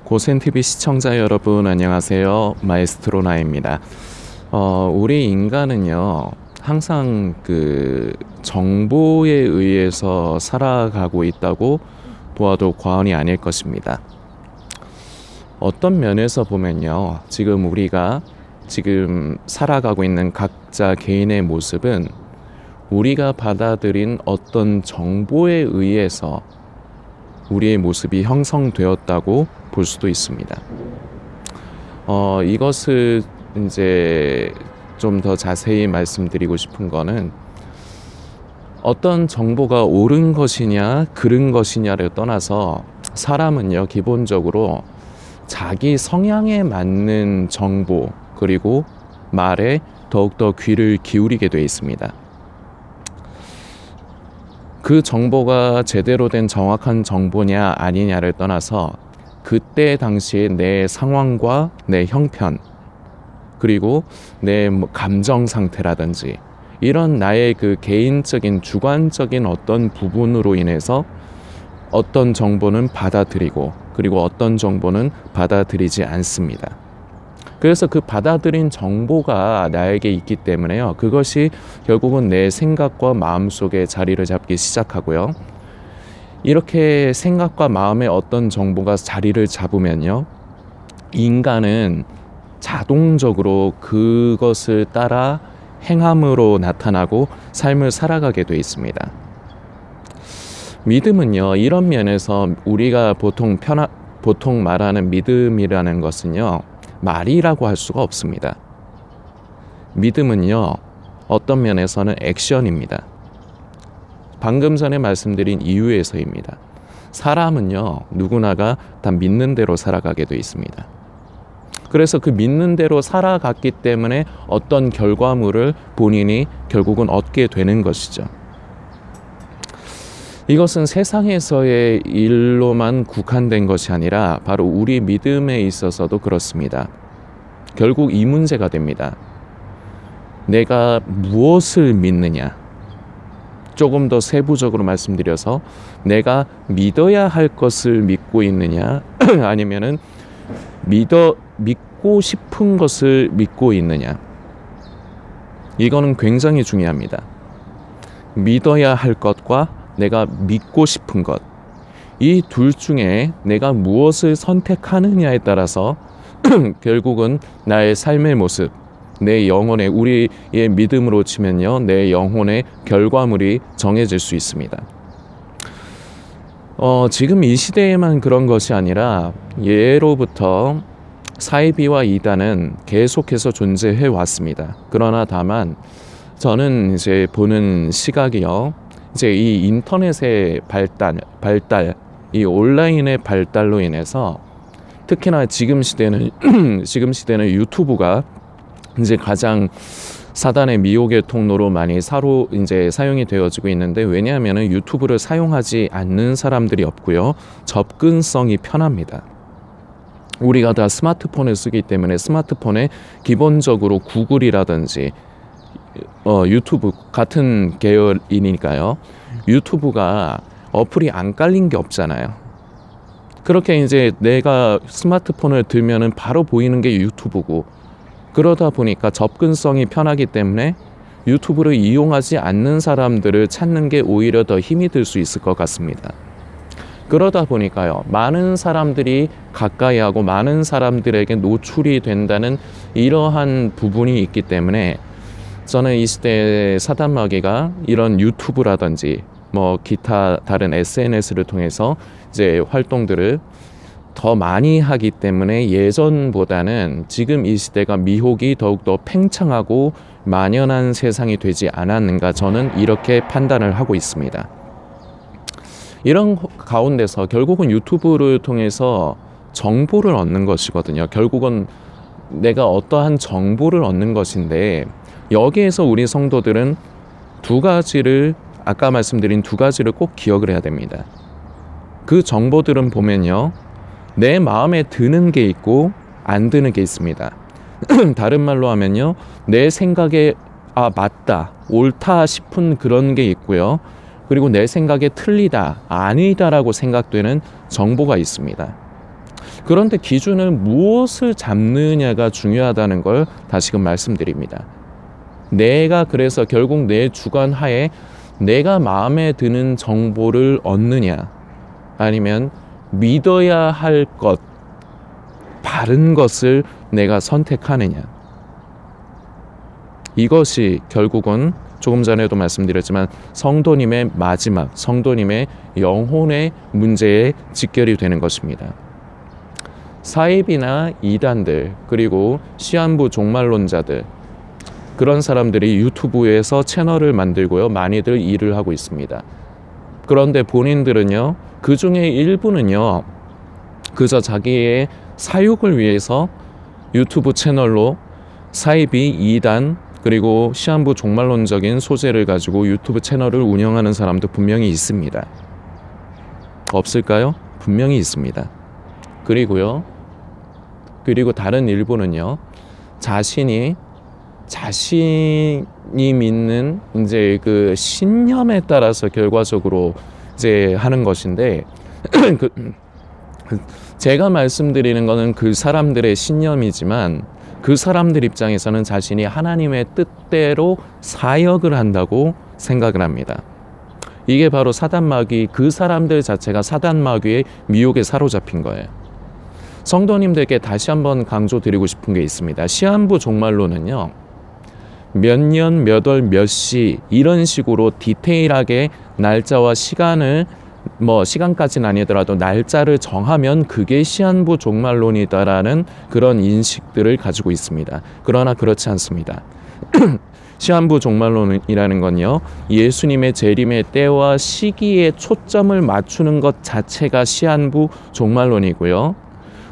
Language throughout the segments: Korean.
고센TV 시청자 여러분 안녕하세요. 마에스트로 나입니다. 우리 인간은요 항상 그 정보에 의해서 살아가고 있다고 보아도 과언이 아닐 것입니다. 어떤 면에서 보면요, 지금 우리가 살아가고 있는 각자 개인의 모습은 우리가 받아들인 어떤 정보에 의해서 우리의 모습이 형성되었다고 볼 수도 있습니다. 이것을 이제 좀 더 자세히 말씀드리고 싶은 거는, 어떤 정보가 옳은 것이냐 그른 것이냐를 떠나서 사람은요 기본적으로 자기 성향에 맞는 정보 그리고 말에 더욱더 귀를 기울이게 되어 있습니다. 그 정보가 제대로 된 정확한 정보냐 아니냐를 떠나서 그때 당시에 내 상황과 내 형편 그리고 내 감정 상태라든지 이런 나의 그 개인적인 주관적인 어떤 부분으로 인해서 어떤 정보는 받아들이고 그리고 어떤 정보는 받아들이지 않습니다. 그래서 그 받아들인 정보가 나에게 있기 때문에요, 그것이 결국은 내 생각과 마음 속에 자리를 잡기 시작하고요, 이렇게 생각과 마음에 어떤 정보가 자리를 잡으면요, 인간은 자동적으로 그것을 따라 행함으로 나타나고 삶을 살아가게 돼 있습니다. 믿음은요, 이런 면에서 우리가 보통 말하는 믿음이라는 것은요, 말이라고 할 수가 없습니다. 믿음은요, 어떤 면에서는 액션입니다. 방금 전에 말씀드린 이유에서입니다. 사람은요, 누구나가 다 믿는 대로 살아가게 돼 있습니다. 그래서 그 믿는 대로 살아갔기 때문에 어떤 결과물을 본인이 결국은 얻게 되는 것이죠. 이것은 세상에서의 일로만 국한된 것이 아니라 바로 우리 믿음에 있어서도 그렇습니다. 결국 이 문제가 됩니다. 내가 무엇을 믿느냐? 조금 더 세부적으로 말씀드려서, 내가 믿어야 할 것을 믿고 있느냐 아니면은 믿고 싶은 것을 믿고 있느냐? 이거는 굉장히 중요합니다. 믿어야 할 것과 내가 믿고 싶은 것, 이 둘 중에 내가 무엇을 선택하느냐에 따라서 결국은 나의 삶의 모습, 내 영혼의, 우리의 믿음으로 치면요, 내 영혼의 결과물이 정해질 수 있습니다. 지금 이 시대에만 그런 것이 아니라 예로부터 사이비와 이단은 계속해서 존재해 왔습니다. 그러나 다만 저는 이제 보는 시각이요, 이제 이 인터넷의 발달, 이 온라인의 발달로 인해서 특히나 지금 시대는 유튜브가 이제 가장 사단의 미혹의 통로로 많이 사용이 되어지고 있는데, 왜냐하면 유튜브를 사용하지 않는 사람들이 없고요, 접근성이 편합니다. 우리가 다 스마트폰을 쓰기 때문에 스마트폰에 기본적으로 구글이라든지 유튜브 같은 계열이니까요, 유튜브가 어플이 안 깔린 게 없잖아요. 그렇게 이제 내가 스마트폰을 들면은 바로 보이는 게 유튜브고, 그러다 보니까 접근성이 편하기 때문에 유튜브를 이용하지 않는 사람들을 찾는 게 오히려 더 힘이 들 수 있을 것 같습니다. 그러다 보니까요, 많은 사람들이 가까이 하고 많은 사람들에게 노출이 된다는 이러한 부분이 있기 때문에, 저는 이 시대의 사단마귀가 이런 유튜브라든지 기타 다른 SNS를 통해서 이제 활동들을 더 많이 하기 때문에 예전보다는 지금 이 시대가 미혹이 더욱더 팽창하고 만연한 세상이 되지 않았는가, 저는 이렇게 판단을 하고 있습니다. 이런 가운데서 결국은 유튜브를 통해서 정보를 얻는 것이거든요. 결국은 내가 어떠한 정보를 얻는 것인데, 여기에서 우리 성도들은 아까 말씀드린 두 가지를 꼭 기억을 해야 됩니다. 그 정보들은 보면요, 내 마음에 드는 게 있고 안 드는 게 있습니다. 다른 말로 하면요, 내 생각에 맞다, 옳다 싶은 그런 게 있고요, 그리고 내 생각에 틀리다, 아니다라고 생각되는 정보가 있습니다. 그런데 기준을 무엇을 잡느냐가 중요하다는 걸 다시금 말씀드립니다. 내가 그래서 결국 내 주관 하에 내가 마음에 드는 정보를 얻느냐, 아니면 믿어야 할 것, 바른 것을 내가 선택하느냐. 이것이 결국은 조금 전에도 말씀드렸지만 성도님의 마지막, 성도님의 영혼의 문제에 직결이 되는 것입니다. 사입이나 이단들, 그리고 시한부 종말론자들, 그런 사람들이 유튜브에서 채널을 만들고요, 많이들 일을 하고 있습니다. 그런데 본인들은요, 그 중에 일부는요, 그저 자기의 사육을 위해서 유튜브 채널로 사이비, 이단, 그리고 시한부 종말론적인 소재를 가지고 유튜브 채널을 운영하는 사람도 분명히 있습니다. 없을까요? 분명히 있습니다. 그리고 다른 일부는요, 자신이 믿는 이제 그 신념에 따라서 결과적으로 이제 하는 것인데, 제가 말씀드리는 것은 그 사람들의 신념이지만 그 사람들 입장에서는 자신이 하나님의 뜻대로 사역을 한다고 생각을 합니다. 이게 바로 사단마귀, 그 사람들 자체가 사단마귀의 미혹에 사로잡힌 거예요. 성도님들께 다시 한번 강조드리고 싶은 게 있습니다. 시한부 종말론은요, 몇 년, 몇 월, 몇 시 이런 식으로 디테일하게 날짜와 시간을, 시간까지는 아니더라도 날짜를 정하면 그게 시한부 종말론이다라는 그런 인식들을 가지고 있습니다. 그러나 그렇지 않습니다. 시한부 종말론이라는 건요, 예수님의 재림의 때와 시기에 초점을 맞추는 것 자체가 시한부 종말론이고요.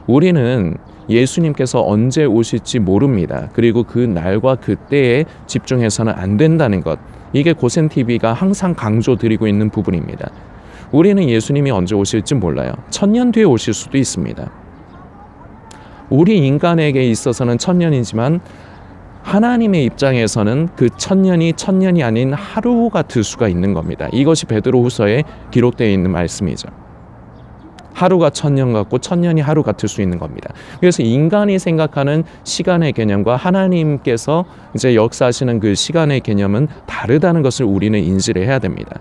우리는 예수님께서 언제 오실지 모릅니다. 그리고 그 날과 그 때에 집중해서는 안 된다는 것, 이게 고센TV가 항상 강조드리고 있는 부분입니다. 우리는 예수님이 언제 오실지 몰라요. 1000년 뒤에 오실 수도 있습니다. 우리 인간에게 있어서는 1000년이지만 하나님의 입장에서는 그 1000년이 1000년이 아닌 하루 같을 수가 있는 겁니다. 이것이 베드로후서에 기록되어 있는 말씀이죠. 하루가 1000년 같고 1000년이 하루 같을 수 있는 겁니다. 그래서 인간이 생각하는 시간의 개념과 하나님께서 이제 역사하시는 그 시간의 개념은 다르다는 것을 우리는 인지를 해야 됩니다.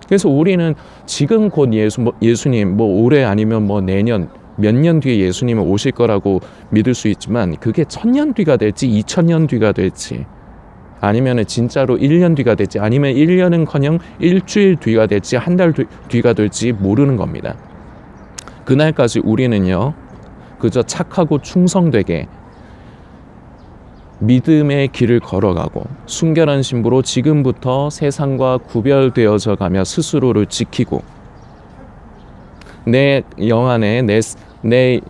그래서 우리는 지금 곧 예수님 올해 아니면 내년 몇 년 뒤에 예수님은 오실 거라고 믿을 수 있지만, 그게 1000년 뒤가 될지 2000년 뒤가 될지, 아니면 진짜로 1년 뒤가 될지, 아니면 1년은커녕 일주일 뒤가 될지 한 달 뒤가 될지 모르는 겁니다. 그날까지 우리는요, 그저 착하고 충성되게 믿음의 길을 걸어가고 순결한 신부로 지금부터 세상과 구별되어져 가며 스스로를 지키고 내 영 안에 내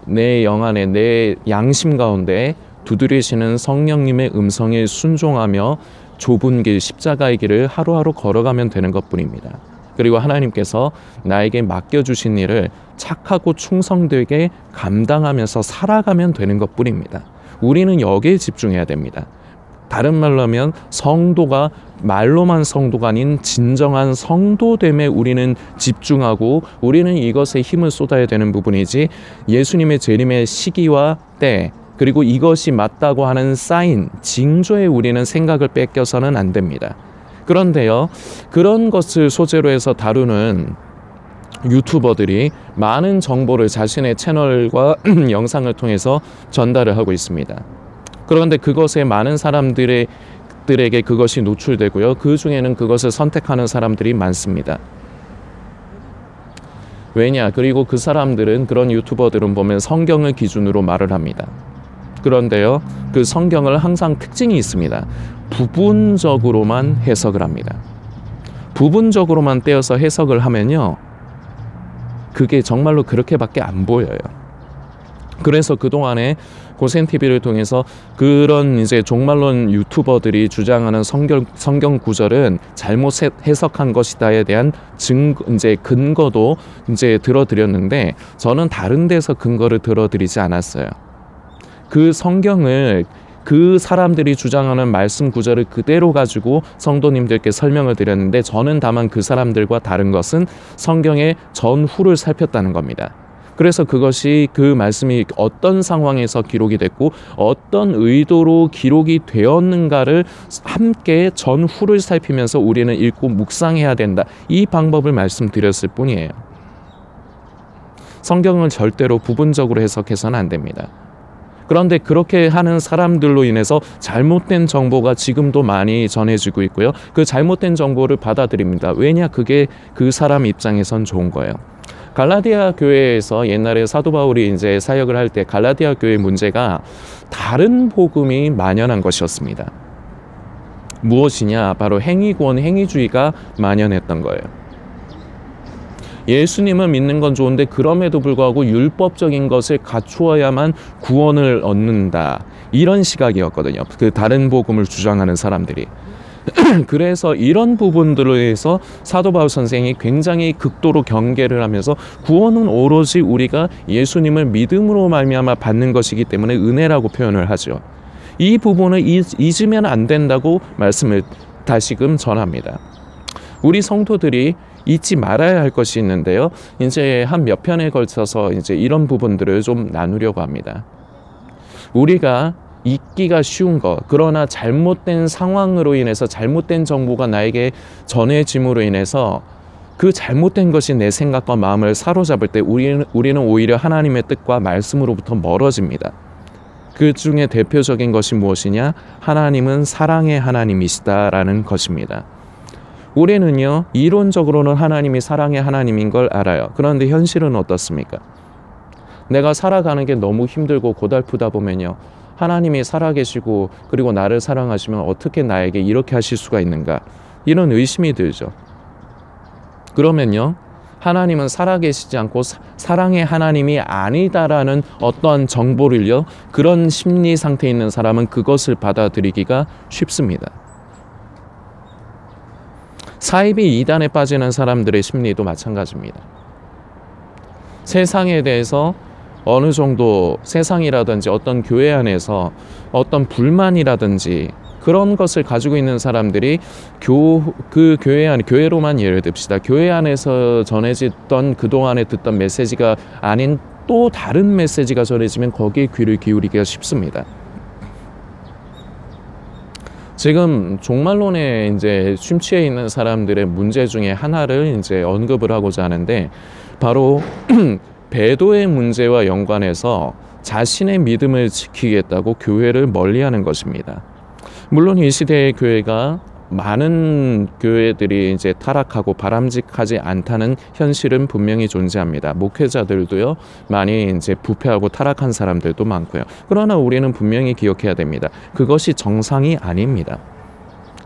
양심 가운데 두드리시는 성령님의 음성에 순종하며 좁은 길, 십자가의 길을 하루하루 걸어가면 되는 것뿐입니다. 그리고 하나님께서 나에게 맡겨주신 일을 착하고 충성되게 감당하면서 살아가면 되는 것뿐입니다. 우리는 여기에 집중해야 됩니다. 다른 말로 하면 성도가 말로만 성도가 아닌 진정한 성도됨에 우리는 집중하고, 우리는 이것에 힘을 쏟아야 되는 부분이지, 예수님의 재림의 시기와 때, 그리고 이것이 맞다고 하는 사인, 징조에 우리는 생각을 뺏겨서는 안 됩니다. 그런데요, 그런 것을 소재로 해서 다루는 유튜버들이 많은 정보를 자신의 채널과 영상을 통해서 전달을 하고 있습니다. 그런데 그것에 많은 사람들에게 그것이 노출되고요, 그 중에는 그것을 선택하는 사람들이 많습니다. 왜냐? 그리고 그 사람들은, 그런 유튜버들은 보면 성경을 기준으로 말을 합니다. 그런데요, 그 성경을 항상 특징이 있습니다. 부분적으로만 해석을 합니다. 부분적으로만 떼어서 해석을 하면요, 그게 정말로 그렇게밖에 안 보여요. 그래서 그동안에 고센TV를 통해서 그런 이제 종말론 유튜버들이 주장하는 성경 구절은 잘못 해석한 것이다에 대한 근거도 이제 들어드렸는데, 저는 다른 데서 근거를 들어드리지 않았어요. 그 성경을, 그 사람들이 주장하는 말씀 구절을 그대로 가지고 성도님들께 설명을 드렸는데, 저는 다만 그 사람들과 다른 것은 성경의 전후를 살폈다는 겁니다. 그래서 그것이 그 말씀이 어떤 상황에서 기록이 됐고 어떤 의도로 기록이 되었는가를 함께 전후를 살피면서 우리는 읽고 묵상해야 된다. 이 방법을 말씀드렸을 뿐이에요. 성경을 절대로 부분적으로 해석해서는 안 됩니다. 그런데 그렇게 하는 사람들로 인해서 잘못된 정보가 지금도 많이 전해지고 있고요. 그 잘못된 정보를 받아들입니다. 왜냐? 그게 그 사람 입장에선 좋은 거예요. 갈라디아 교회에서 옛날에 사도 바울이 이제 사역을 할 때 갈라디아 교회 문제가 다른 복음이 만연한 것이었습니다. 무엇이냐? 바로 행위권, 행위주의가 만연했던 거예요. 예수님을 믿는 건 좋은데 그럼에도 불구하고 율법적인 것을 갖추어야만 구원을 얻는다. 이런 시각이었거든요. 그 다른 복음을 주장하는 사람들이. 그래서 이런 부분들로 해서 사도 바울 선생이 굉장히 극도로 경계를 하면서 구원은 오로지 우리가 예수님을 믿음으로 말미암아 받는 것이기 때문에 은혜라고 표현을 하죠. 이 부분을 잊으면 안 된다고 말씀을 다시금 전합니다. 우리 성도들이 잊지 말아야 할 것이 있는데요. 이제 한 몇 편에 걸쳐서 이제 이런 부분들을 좀 나누려고 합니다. 우리가 잊기가 쉬운 것, 그러나 잘못된 상황으로 인해서 잘못된 정보가 나에게 전해짐으로 인해서 그 잘못된 것이 내 생각과 마음을 사로잡을 때 우리는 오히려 하나님의 뜻과 말씀으로부터 멀어집니다. 그 중에 대표적인 것이 무엇이냐? 하나님은 사랑의 하나님이시다라는 것입니다. 우리는요, 이론적으로는 하나님이 사랑의 하나님인 걸 알아요. 그런데 현실은 어떻습니까? 내가 살아가는 게 너무 힘들고 고달프다 보면요, 하나님이 살아계시고 그리고 나를 사랑하시면 어떻게 나에게 이렇게 하실 수가 있는가? 이런 의심이 들죠. 그러면요, 하나님은 살아계시지 않고 사랑의 하나님이 아니다라는 어떠한 정보를요, 그런 심리 상태에 있는 사람은 그것을 받아들이기가 쉽습니다. 사이비 이단에 빠지는 사람들의 심리도 마찬가지입니다. 세상에 대해서 어느 정도 세상이라든지 어떤 교회 안에서 어떤 불만이라든지 그런 것을 가지고 있는 사람들이 그 교회로만 예를 듭시다. 교회 안에서 전해지던 그동안에 듣던 메시지가 아닌 또 다른 메시지가 전해지면 거기에 귀를 기울이기가 쉽습니다. 지금 종말론에 이제 심취해 있는 사람들의 문제 중에 하나를 이제 언급을 하고자 하는데, 바로 배도의 문제와 연관해서 자신의 믿음을 지키겠다고 교회를 멀리하는 것입니다. 물론 이 시대의 교회가 많은 교회들이 이제 타락하고 바람직하지 않다는 현실은 분명히 존재합니다. 목회자들도요, 많이 이제 부패하고 타락한 사람들도 많고요. 그러나 우리는 분명히 기억해야 됩니다. 그것이 정상이 아닙니다.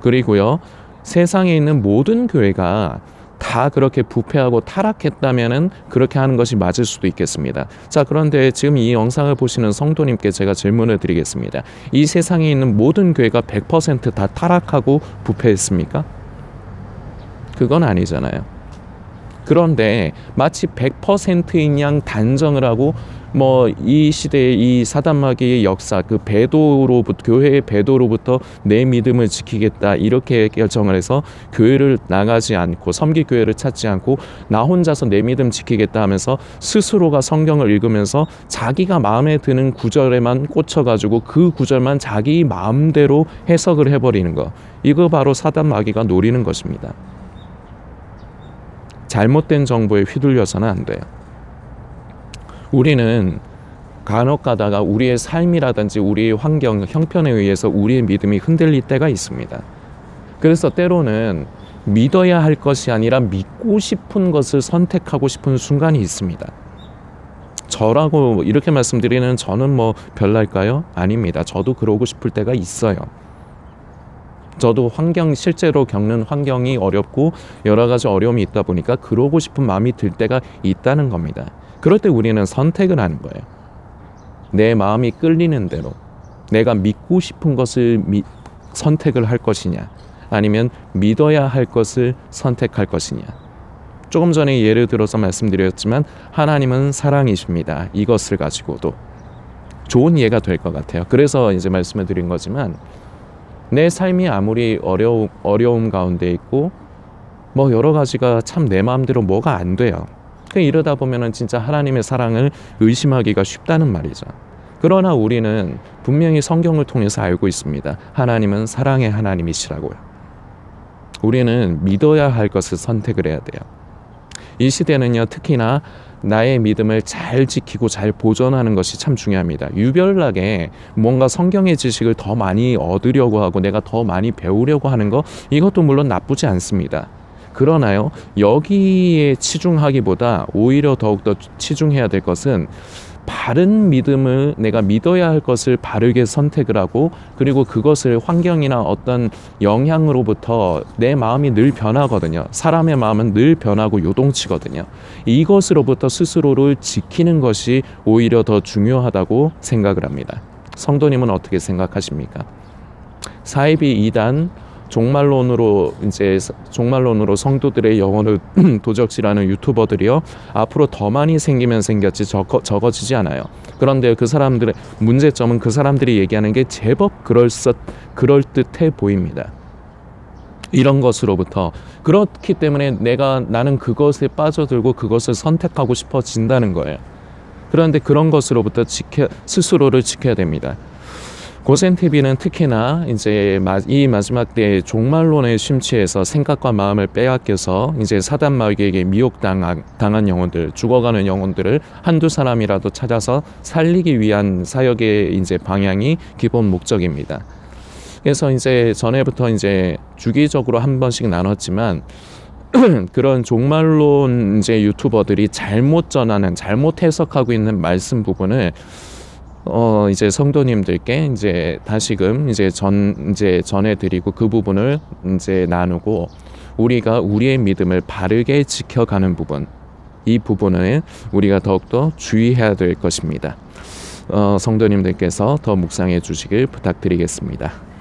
그리고요, 세상에 있는 모든 교회가 다 그렇게 부패하고 타락했다면은 그렇게 하는 것이 맞을 수도 있겠습니다. 자, 그런데 지금 이 영상을 보시는 성도님께 제가 질문을 드리겠습니다. 이 세상에 있는 모든 교회가 100% 다 타락하고 부패했습니까? 그건 아니잖아요. 그런데 마치 100%인 양 단정을 하고 이 시대의 이 사단마귀의 역사, 그 교회의 배도로부터 내 믿음을 지키겠다 이렇게 결정을 해서 교회를 나가지 않고 섬기교회를 찾지 않고 나 혼자서 내 믿음 지키겠다 하면서 스스로가 성경을 읽으면서 자기가 마음에 드는 구절에만 꽂혀가지고 그 구절만 자기 마음대로 해석을 해버리는 거, 이거 바로 사단마귀가 노리는 것입니다. 잘못된 정보에 휘둘려서는 안 돼요. 우리는 간혹 가다가 우리의 삶이라든지 우리의 환경, 형편에 의해서 우리의 믿음이 흔들릴 때가 있습니다. 그래서 때로는 믿어야 할 것이 아니라 믿고 싶은 것을 선택하고 싶은 순간이 있습니다. 저라고 이렇게 말씀드리는 저는 별날까요? 아닙니다. 저도 그러고 싶을 때가 있어요. 저도 실제로 겪는 환경이 어렵고 여러 가지 어려움이 있다 보니까 그러고 싶은 마음이 들 때가 있다는 겁니다. 그럴 때 우리는 선택을 하는 거예요. 내 마음이 끌리는 대로 내가 믿고 싶은 것을 선택을 할 것이냐, 아니면 믿어야 할 것을 선택할 것이냐. 조금 전에 예를 들어서 말씀드렸지만 하나님은 사랑이십니다. 이것을 가지고도 좋은 예가 될 것 같아요. 그래서 이제 말씀을 드린 거지만, 내 삶이 아무리 어려움 가운데 있고 여러 가지가 참 내 마음대로 뭐가 안 돼요. 이러다 보면은 진짜 하나님의 사랑을 의심하기가 쉽다는 말이죠. 그러나 우리는 분명히 성경을 통해서 알고 있습니다. 하나님은 사랑의 하나님이시라고요. 우리는 믿어야 할 것을 선택을 해야 돼요. 이 시대는요, 특히나 나의 믿음을 잘 지키고 잘 보존하는 것이 참 중요합니다. 유별나게 뭔가 성경의 지식을 더 많이 얻으려고 하고 내가 더 많이 배우려고 하는 거, 이것도 물론 나쁘지 않습니다. 그러나요, 여기에 치중하기보다 오히려 더욱더 치중해야 될 것은 바른 믿음을, 내가 믿어야 할 것을 바르게 선택을 하고, 그리고 그것을 환경이나 어떤 영향으로부터 내 마음이 늘 변하거든요. 사람의 마음은 늘 변하고 요동치거든요. 이것으로부터 스스로를 지키는 것이 오히려 더 중요하다고 생각을 합니다. 성도님은 어떻게 생각하십니까? 사이비 이단 종말론으로 성도들의 영혼을 도적질하는 유튜버들이요, 앞으로 더 많이 생기면 생겼지 적어지지 않아요. 그런데 그 사람들의 문제점은 그 사람들이 얘기하는 게 제법 그럴듯해 보입니다. 이런 것으로부터, 그렇기 때문에 나는 그것에 빠져들고 그것을 선택하고 싶어진다는 거예요. 그런데 그런 것으로부터 스스로를 지켜야 됩니다. 고센TV는 특히나 이제 이 마지막 때의 종말론에 심취해서 생각과 마음을 빼앗겨서 이제 사단 마귀에게 미혹당한 영혼들, 죽어가는 영혼들을 한두 사람이라도 찾아서 살리기 위한 사역의 이제 방향이 기본 목적입니다. 그래서 이제 전에부터 이제 주기적으로 한 번씩 나눴지만, 그런 종말론 이제 유튜버들이 잘못 전하는, 잘못 해석하고 있는 말씀 부분을 이제 성도님들께 이제 다시금 이제 전해드리고, 그 부분을 이제 나누고, 우리가 우리의 믿음을 바르게 지켜가는 부분, 이 부분을 우리가 더욱더 주의해야 될 것입니다. 성도님들께서 더 묵상해 주시길 부탁드리겠습니다.